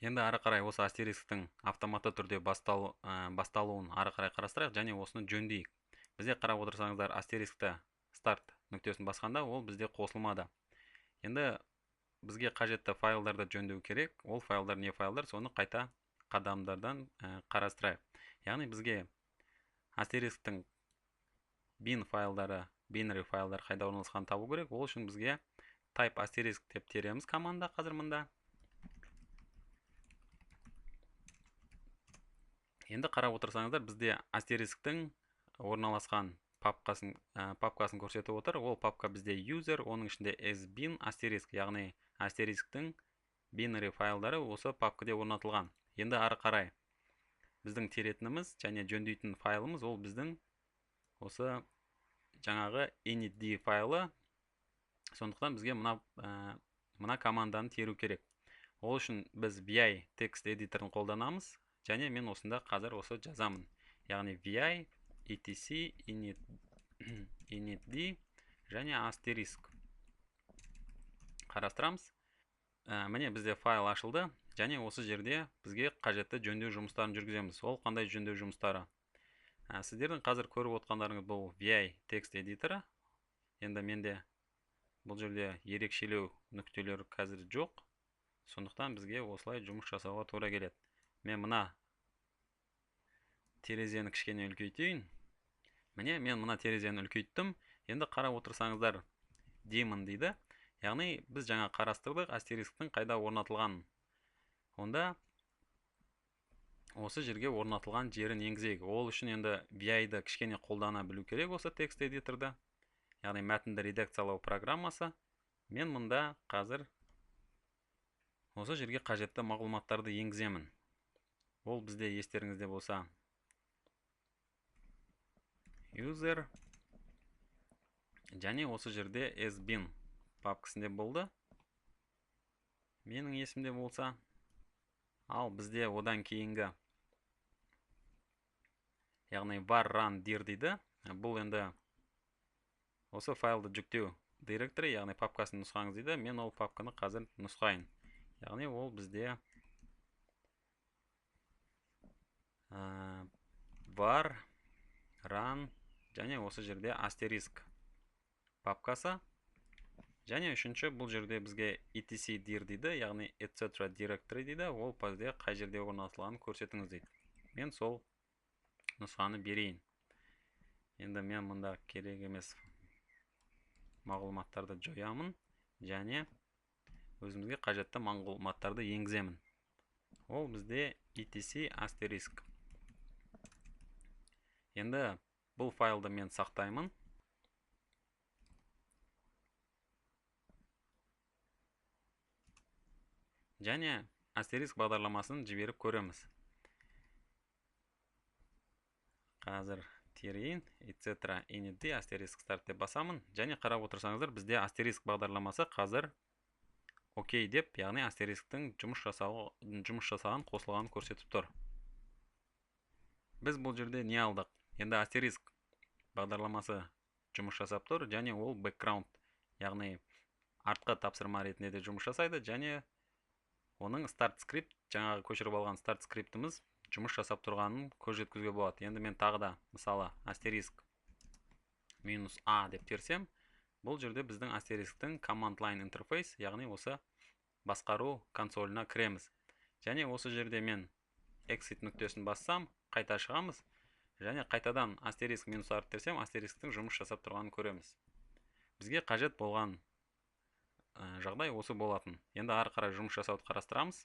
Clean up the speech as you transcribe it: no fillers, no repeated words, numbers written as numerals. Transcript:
Енді ары қарай осы астерисктің автоматты түрде басталуын ары қарай қарастырайық және осыны жөндейік. Бізде қарап отырсаңыздар, астерискті старт нүктесін басқанда ол бізде қосылмады. Енді бізге қажетті файлдарды жөндеу керек. Ол файлдар не файлдар, соны қайта қадамдардан қарастырайық. Яғни бізге астерисктің bin файлдары, binary файлдар қайда орналасқанын табу керек. Ол үшін бізге type asterisk деп тереміз команда қазір мында. Енді қарап отырсаңыздар, бізде астерисктің орналасқан папкасын көрсетіп отыр. Ол папка бізде user, оның ішінде sbin asterisk, яғни астерисктің binary файлдары осы папкада орнатылған. Енді ары қарай біздің теретініміз және жөндейтін файлымыз ол біздің осы жаңағы initd файлы. Сондықтан бізге мына команданы теру керек. Ол үшін біз vi текст эдиторын қолданамыз. Және мен осында қазір осы жазамын. Яғни vi etc initd және asterisk қарастырамыз. Міне бізде файл ашылды. Және осы жерде бізге қажетті жөндеу жұмыстарын жүргіземіз. Ол қандай жөндеу жұмыстары? Сіздердің қазір көріп отқандарыңыз бұл vi текст эдиторы. Енді менде бұл жерде ерекшелеу нүктелері қазір жоқ. Сондықтан бізге осылай жұмыс жасауға тура келеді. Мен мына терезені кішкене үлкейтейін. Міне мен мына терезені үлкейттім. Енді қарап отырсаңыздар, daemon дейді. Яғни біз жаңа қарастырдық астерисктің қайда орнатылғанын. Онда осы жерге орнатылған жерін енгізейік. Ол үшін енді vi-ді кішкене қолдана білу керек осы текст эдиторда. Яғни мәтінді редакциялау программасы. Мен мұнда қазір осы жерге қажетті мағлұматтарды енгіземін. Ол бізде естеріңізде болса user және осы жерде sbin папкасында болды. Менің есімде болса. Ал бізде одан кейінгі яғни var run dir дейді. Бұл енді осы файлды жүктеу директоры, яғни папкасын нұсқаңыз дейді. Мен ол папканы қазір нұсқайын. Яғни ол бізде var run және осы жерде asterisk папкасы. Және үшінші бұл жерде бізге etc dir дейді, яғни etc directory дейді. Ол бізде қай жерде орнатылғанын көрсетіңіз дейді. Мен сол нұсқаны берейін. Енді мен мұнда керек емес мағлұматтарды жоямын және өзімізге қажетті мағлұматтарды енгіземін. Ол бізде etc asterisk. Енді бұл файлды мен сақтаймын. Және астериск бағдарламасын жіберіп көреміз. Қазір терейін, etc initd asterisk start деп басамын. Және қарап отырсаңыздар, бізде астериск бағдарламасы қазір окей деп, яғни астерисктің жұмыс жасаған қосылғанын көрсетіп тұр. Біз бұл жерде не алдық? Енді астериск бағдарламасы жұмыс жасап тұр, және ол background, яғни артқы тапсырма ретінде де жұмыс жасайды, және оның start script, жаңағы көшіріп алған start scriptіміз жұмыс жасап тұрғанын көз жеткізуге болады. Енді мен тағы да мысалы астериск -a деп терсем, бұл жерде біздің астерисктің command line interface, яғни осы басқару консоліне кіреміз. Және осы жерде мен exit нүктесін бассам, қайта шығамыз. Және қайтадан астериск -r терсем, астерисктің жұмыс жасап тұрғанын көреміз. Бізге қажет болған жағдай осы болатын. Енді ары қарай жұмыс жасауды қарастырамыз.